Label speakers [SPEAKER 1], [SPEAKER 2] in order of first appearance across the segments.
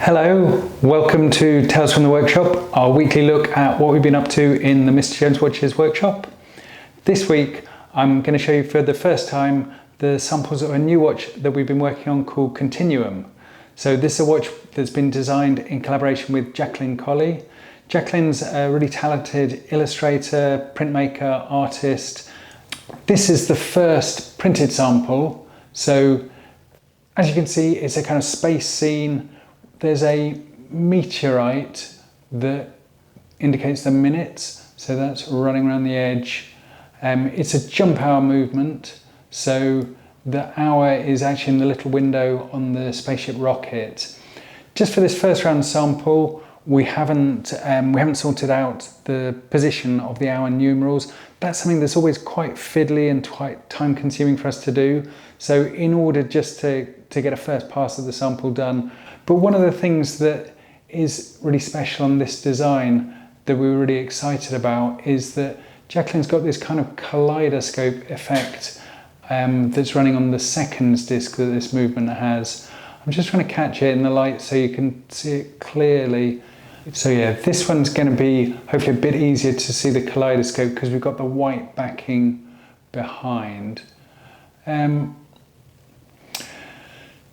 [SPEAKER 1] Hello, welcome to Tales from the Workshop, our weekly look at what we've been up to in the Mr. Jones Watches workshop. This week I'm going to show you for the first time the samples of a new watch that we've been working on called Continuum. So this is a watch that's been designed in collaboration with Jaqueline Colley. Jaqueline's a really talented illustrator, printmaker, artist. This is the first printed sample. So as you can see, it's a kind of space scene. There's a meteorite that indicates the minutes, so that's running around the edge. It's a jump hour movement, so the hour is actually in the little window on the spaceship rocket. Just for this first round sample, we haven't sorted out the position of the hour numerals. That's something that's always quite fiddly and quite time consuming for us to do. So in order just to get a first pass of the sample done. But one of the things that is really special on this design that we were really excited about is that Jaqueline's got this kind of kaleidoscope effect that's running on the seconds disc that this movement has. I'm just trying to catch it in the light so you can see it clearly. So yeah, this one's going to be hopefully a bit easier to see the kaleidoscope because we've got the white backing behind.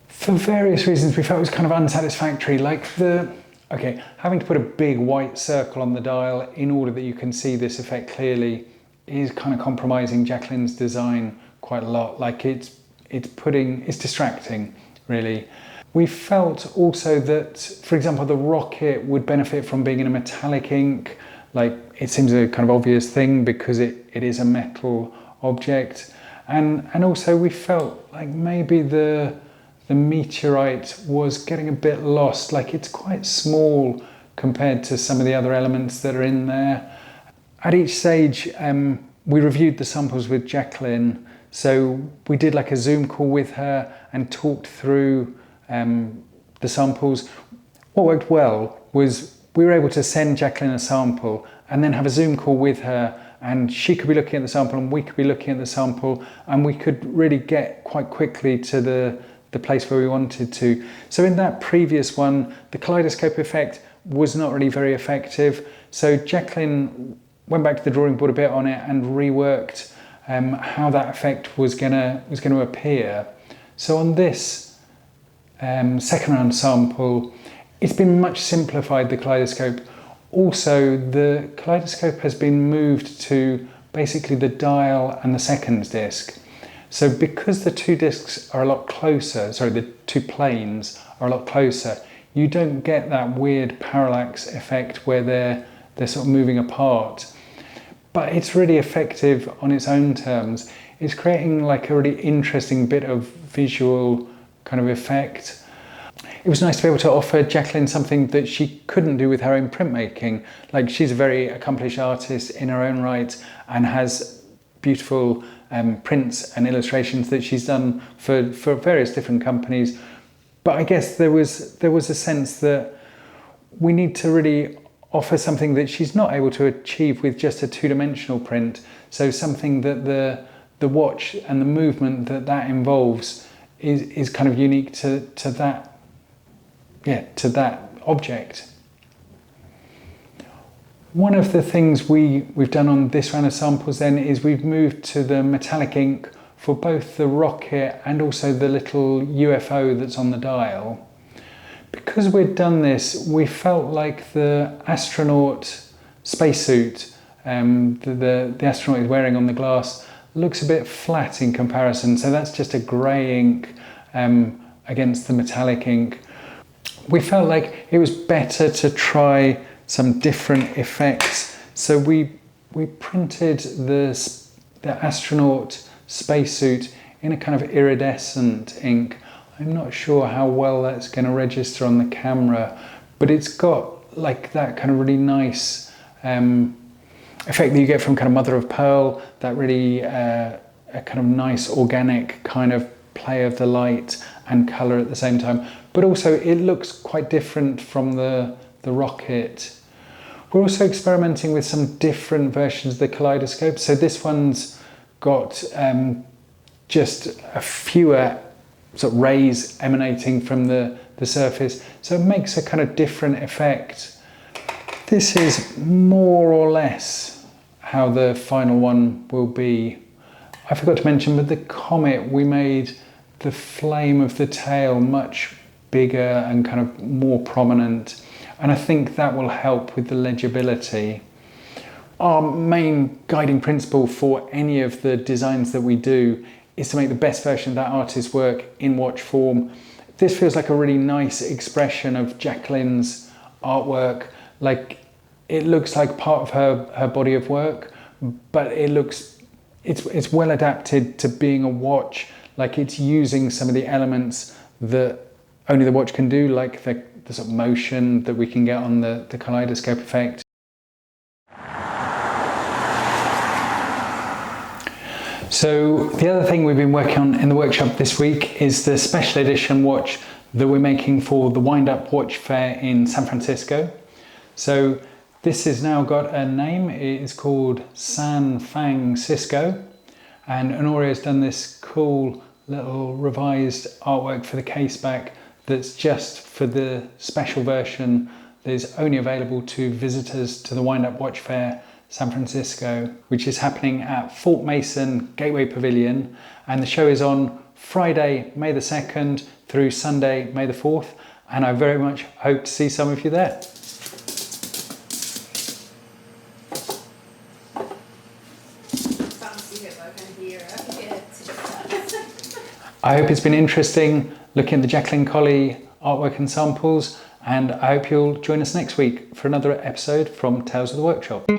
[SPEAKER 1] For various reasons we felt it was kind of unsatisfactory, like having to put a big white circle on the dial in order that you can see this effect clearly is kind of compromising Jaqueline's design quite a lot. Like it's distracting, really. We felt also that, for example, the rocket would benefit from being in a metallic ink. Like, it seems a kind of obvious thing because it is a metal object. And also we felt like maybe the meteorite was getting a bit lost. Like, it's quite small compared to some of the other elements that are in there. At each stage, we reviewed the samples with Jaqueline. So we did like a Zoom call with her and talked through the samples. What worked well was we were able to send Jaqueline a sample and then have a Zoom call with her, and she could be looking at the sample and we could be looking at the sample, and we could really get quite quickly to the place where we wanted to. So in that previous one, the kaleidoscope effect was not really very effective. So Jaqueline went back to the drawing board a bit on it and reworked how that effect was gonna appear. So on this second round sample, it's been much simplified, the kaleidoscope. Also, the kaleidoscope has been moved to basically the dial and the seconds disc. So because the two discs are a lot closer, the two planes are a lot closer, you don't get that weird parallax effect where they're sort of moving apart. But it's really effective on its own terms. It's creating like a really interesting bit of visual kind of effect. It was nice to be able to offer Jaqueline something that she couldn't do with her own printmaking. Like, she's a very accomplished artist in her own right and has beautiful prints and illustrations that she's done for various different companies. But I guess there was a sense that we need to really offer something that she's not able to achieve with just a two-dimensional print. So something that the watch and the movement that involves is kind of unique to that object. One of the things we've done on this round of samples then is we've moved to the metallic ink for both the rocket and also the little UFO that's on the dial. Because we'd done this, we felt like the astronaut spacesuit the astronaut is wearing on the glass looks a bit flat in comparison. So that's just a grey ink against the metallic ink. We felt like it was better to try some different effects. So we printed the astronaut spacesuit in a kind of iridescent ink. I'm not sure how well that's going to register on the camera, but it's got like that kind of really nice effect that you get from kind of mother of pearl, that really a kind of nice organic kind of play of the light and colour at the same time. But also it looks quite different from the rocket. We're also experimenting with some different versions of the kaleidoscope. So this one's got just a fewer sort of rays emanating from the surface. So it makes a kind of different effect. This is more or less how the final one will be. I forgot to mention, with the Comet, we made the flame of the tail much bigger and kind of more prominent. And I think that will help with the legibility. Our main guiding principle for any of the designs that we do is to make the best version of that artist's work in watch form. This feels like a really nice expression of Jaqueline's artwork. Like, it looks like part of her body of work, but it's well adapted to being a watch. Like, it's using some of the elements that only the watch can do, like the sort of motion that we can get on the kaleidoscope effect. So the other thing we've been working on in the workshop this week is the special edition watch that we're making for the Windup Watch Fair in San Francisco. So this has now got a name. It is called San Fangcisco, and Honoria has done this cool little revised artwork for the case back that's just for the special version that is only available to visitors to the Windup Watch Fair San Francisco, which is happening at Fort Mason Gateway Pavilion, and the show is on Friday, May the 2nd through Sunday, May the 4th, and I very much hope to see some of you there. I hope it's been interesting looking at the Jaqueline Colley artwork and samples, and I hope you'll join us next week for another episode from Tales of the Workshop.